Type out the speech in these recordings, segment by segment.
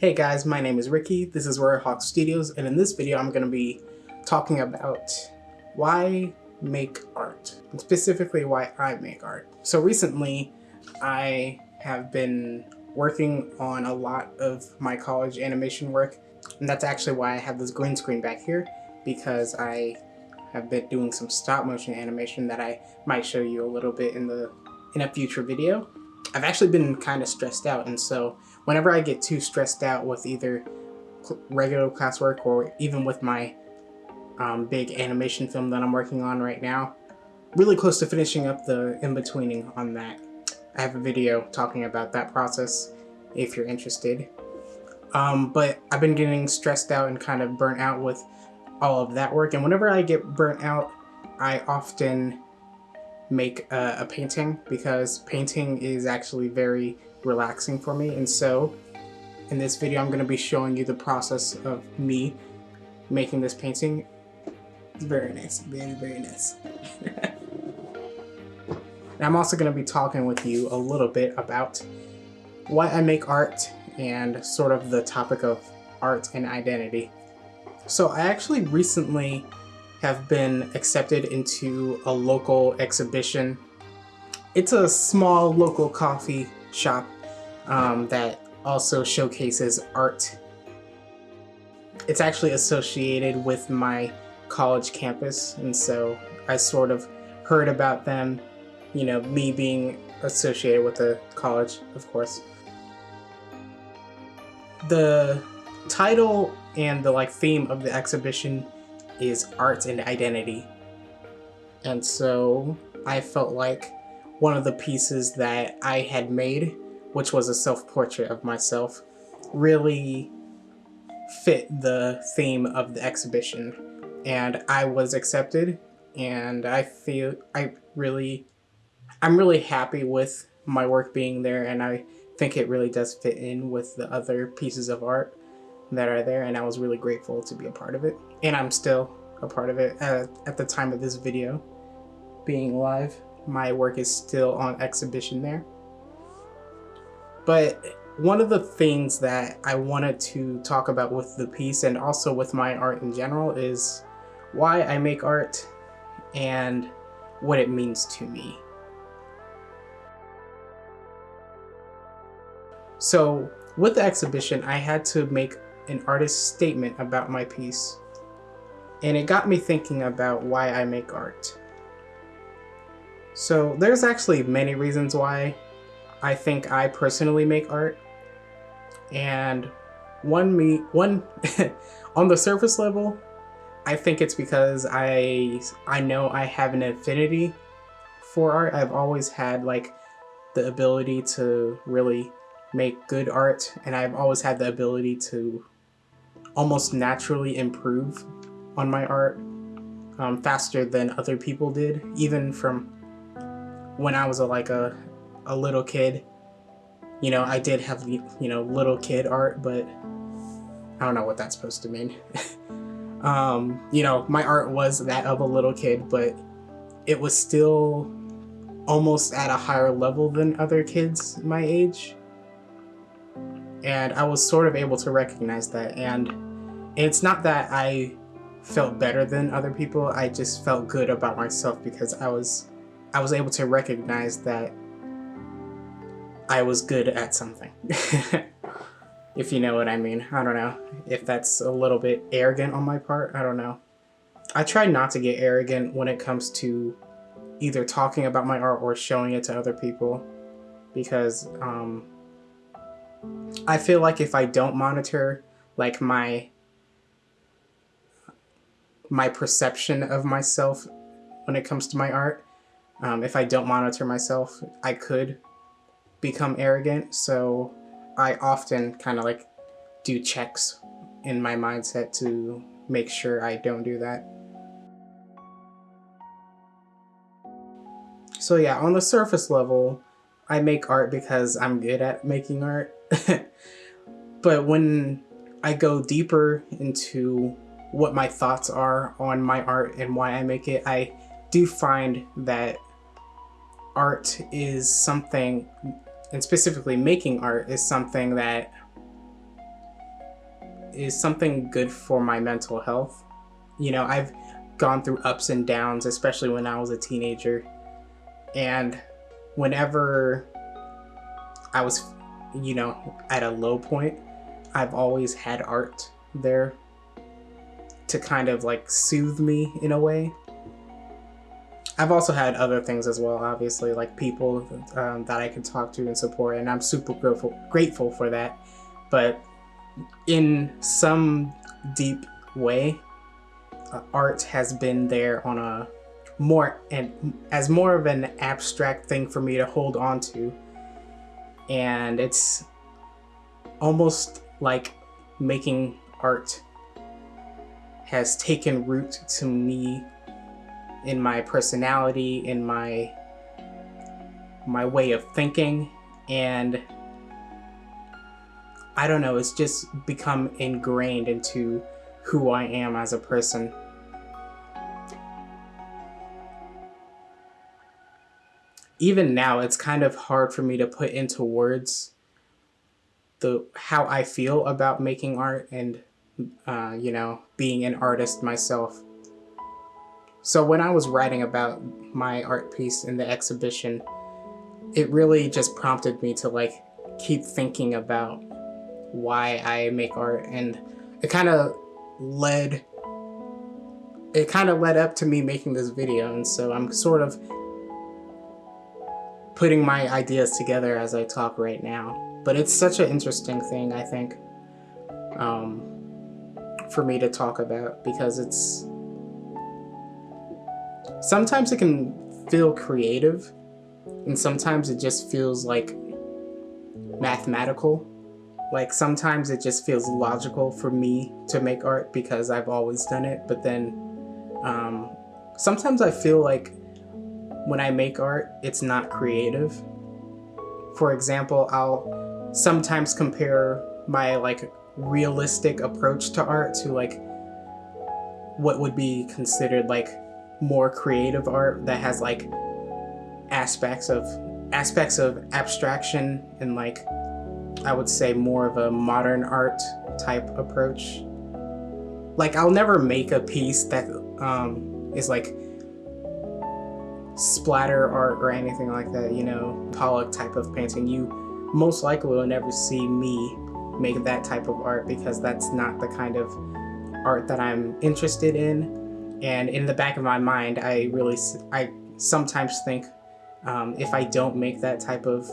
Hey guys, my name is Ricky, this is Royal Hawk Studios, and in this video I'm going to be talking about why make art, and specifically why I make art. So recently I have been working on a lot of my college animation work, and that's actually why I have this green screen back here, because I have been doing some stop motion animation that I might show you a little bit in a future video. I've actually been kind of stressed out, and so whenever I get too stressed out with either regular classwork or even with my big animation film that I'm working on right now, really close to finishing up the in-betweening on that. I have a video talking about that process if you're interested. But I've been getting stressed out and kind of burnt out with all of that work, and whenever I get burnt out, I often make a painting, because painting is actually very relaxing for me. And so in this video I'm going to be showing you the process of me making this painting. It's very nice, very nice. And I'm also going to be talking with you a little bit about why I make art and sort of the topic of art and identity. So I actually recently have been accepted into a local exhibition. It's a small local coffee shop that also showcases art. It's actually associated with my college campus, and so I sort of heard about them, you know, me being associated with the college, of course. The title and the theme of the exhibition is art and identity. And so I felt like one of the pieces that I had made, which was a self-portrait of myself, really fit the theme of the exhibition. And I was accepted, and I'm really happy with my work being there, and I think it really does fit in with the other pieces of art that are there, and I was really grateful to be a part of it. And I'm still a part of it at the time of this video being live. My work is still on exhibition there. But one of the things that I wanted to talk about with the piece, and also with my art in general, is why I make art and what it means to me. So with the exhibition, I had to make an artist's statement about my piece, and it got me thinking about why I make art. So there's actually many reasons why I think I personally make art, and one on the surface level, I think it's because I know I have an affinity for art. I've always had the ability to really make good art, and I've always had the ability to almost naturally improve on my art faster than other people did, even from when I was a little kid. You know, I did have, you know, little kid art, but I don't know what that's supposed to mean. You know, my art was that of a little kid, but it was still almost at a higher level than other kids my age. And I was sort of able to recognize that, and it's not that I felt better than other people, I just felt good about myself because I was able to recognize that I was good at something. If you know what I mean. I don't know if that's a little bit arrogant on my part, I don't know. I try not to get arrogant when it comes to either talking about my art or showing it to other people, because I feel like if I don't monitor my perception of myself when it comes to my art, if I don't monitor myself, I could become arrogant. So I often kind of do checks in my mindset to make sure I don't do that. So yeah, on the surface level, I make art because I'm good at making art. But when I go deeper into what my thoughts are on my art and why I make it, I do find that art is something, and specifically making art is something that is something good for my mental health. You know, I've gone through ups and downs, especially when I was a teenager. And whenever I was, you know, at a low point, I've always had art there to kind of like soothe me in a way. I've also had other things as well, obviously, like people that I can talk to and support, and I'm super grateful for that. But in some deep way, art has been there on a more of an abstract thing for me to hold on to, and it's almost like making art has taken root to me in my personality, in my way of thinking, and I don't know, it's just become ingrained into who I am as a person. Even now, it's kind of hard for me to put into words how I feel about making art and you know, being an artist myself. So when I was writing about my art piece in the exhibition, it really just prompted me to like keep thinking about why I make art, and it kind of led up to me making this video. And so I'm sort of putting my ideas together as I talk right now. But it's such an interesting thing, I think, for me to talk about, because it's sometimes it can feel creative, and sometimes it just feels like mathematical. Like sometimes it just feels logical for me to make art because I've always done it. But then sometimes I feel like when I make art, it's not creative. For example, I'll sometimes compare my like realistic approach to art to like what would be considered like more creative art that has like aspects of abstraction and like I would say more of a modern art type approach. Like I'll never make a piece that is like splatter art or anything like that, you know, Pollock type of painting. You most likely will never see me make that type of art because that's not the kind of art that I'm interested in. And in the back of my mind, I sometimes think, if I don't make that type of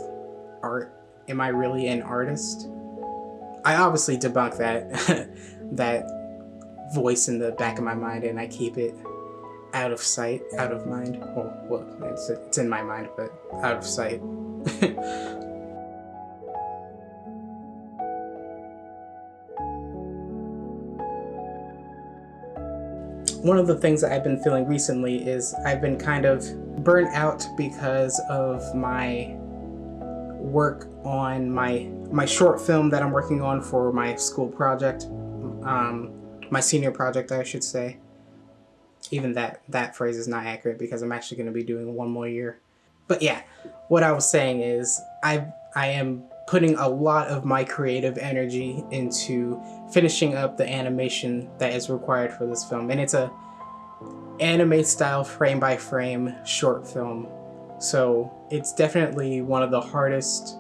art, am I really an artist? I obviously debunk that voice in the back of my mind, and I keep it out of sight, out of mind. Well, it's in my mind, but out of sight. One of the things that I've been feeling recently is I've been kind of burnt out because of my work on my short film that I'm working on for my school project, my senior project, I should say. Even that phrase is not accurate because I'm actually going to be doing one more year. But yeah, what I was saying is I am putting a lot of my creative energy into finishing up the animation that is required for this film, and it's a anime style frame by frame short film. So it's definitely one of the hardest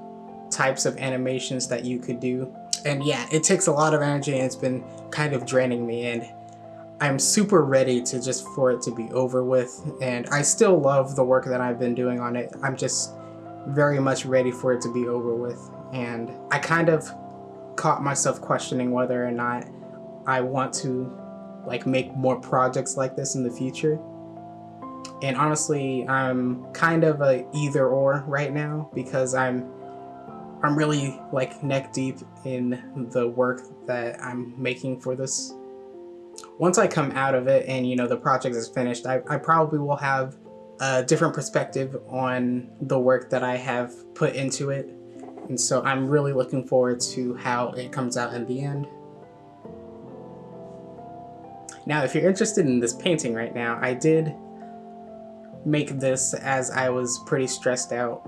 types of animations that you could do. And yeah, it takes a lot of energy and it's been kind of draining me, and I'm super ready for it to be over with. And I still love the work that I've been doing on it. I'm just very much ready for it to be over with. And I kind of caught myself questioning whether or not I want to like make more projects like this in the future. And honestly, I'm kind of a either or right now because I'm really like neck deep in the work that I'm making for this. Once I come out of it and, you know, the project is finished, I probably will have a different perspective on the work that I have put into it. And so I'm really looking forward to how it comes out in the end. Now, if you're interested in this painting right now, I did make this as I was pretty stressed out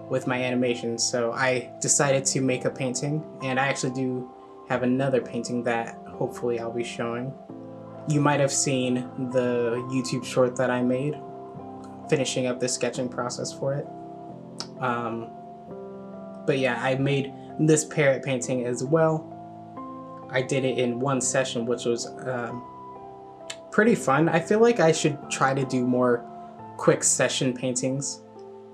with my animation. So I decided to make a painting, and I actually do have another painting that hopefully I'll be showing. You might have seen the YouTube short that I made, finishing up the sketching process for it. But yeah, I made this parrot painting as well. I did it in one session, which was pretty fun. I feel like I should try to do more quick session paintings,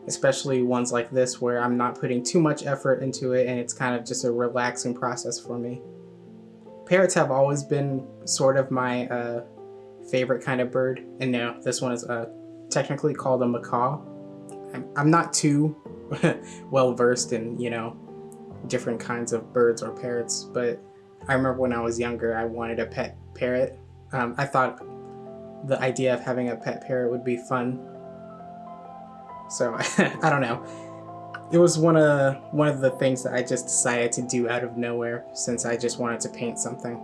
especially ones like this where I'm not putting too much effort into it and it's kind of just a relaxing process for me. Parrots have always been sort of my favorite kind of bird, and no, this one is technically called a macaw. I'm not too well versed in, you know, different kinds of birds or parrots, but I remember when I was younger I wanted a pet parrot. I thought the idea of having a pet parrot would be fun. So I don't know. It was one of the things that I just decided to do out of nowhere since I just wanted to paint something.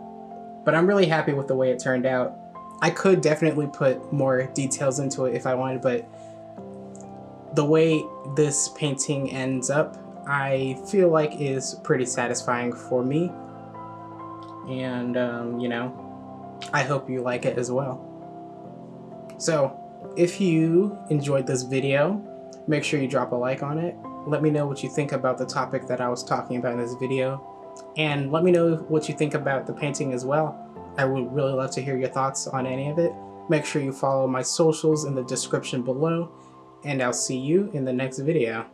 But I'm really happy with the way it turned out. I could definitely put more details into it if I wanted, but the way this painting ends up, I feel like is pretty satisfying for me. And, you know, I hope you like it as well. So, if you enjoyed this video, make sure you drop a like on it. Let me know what you think about the topic that I was talking about in this video. And let me know what you think about the painting as well. I would really love to hear your thoughts on any of it. Make sure you follow my socials in the description below, and I'll see you in the next video.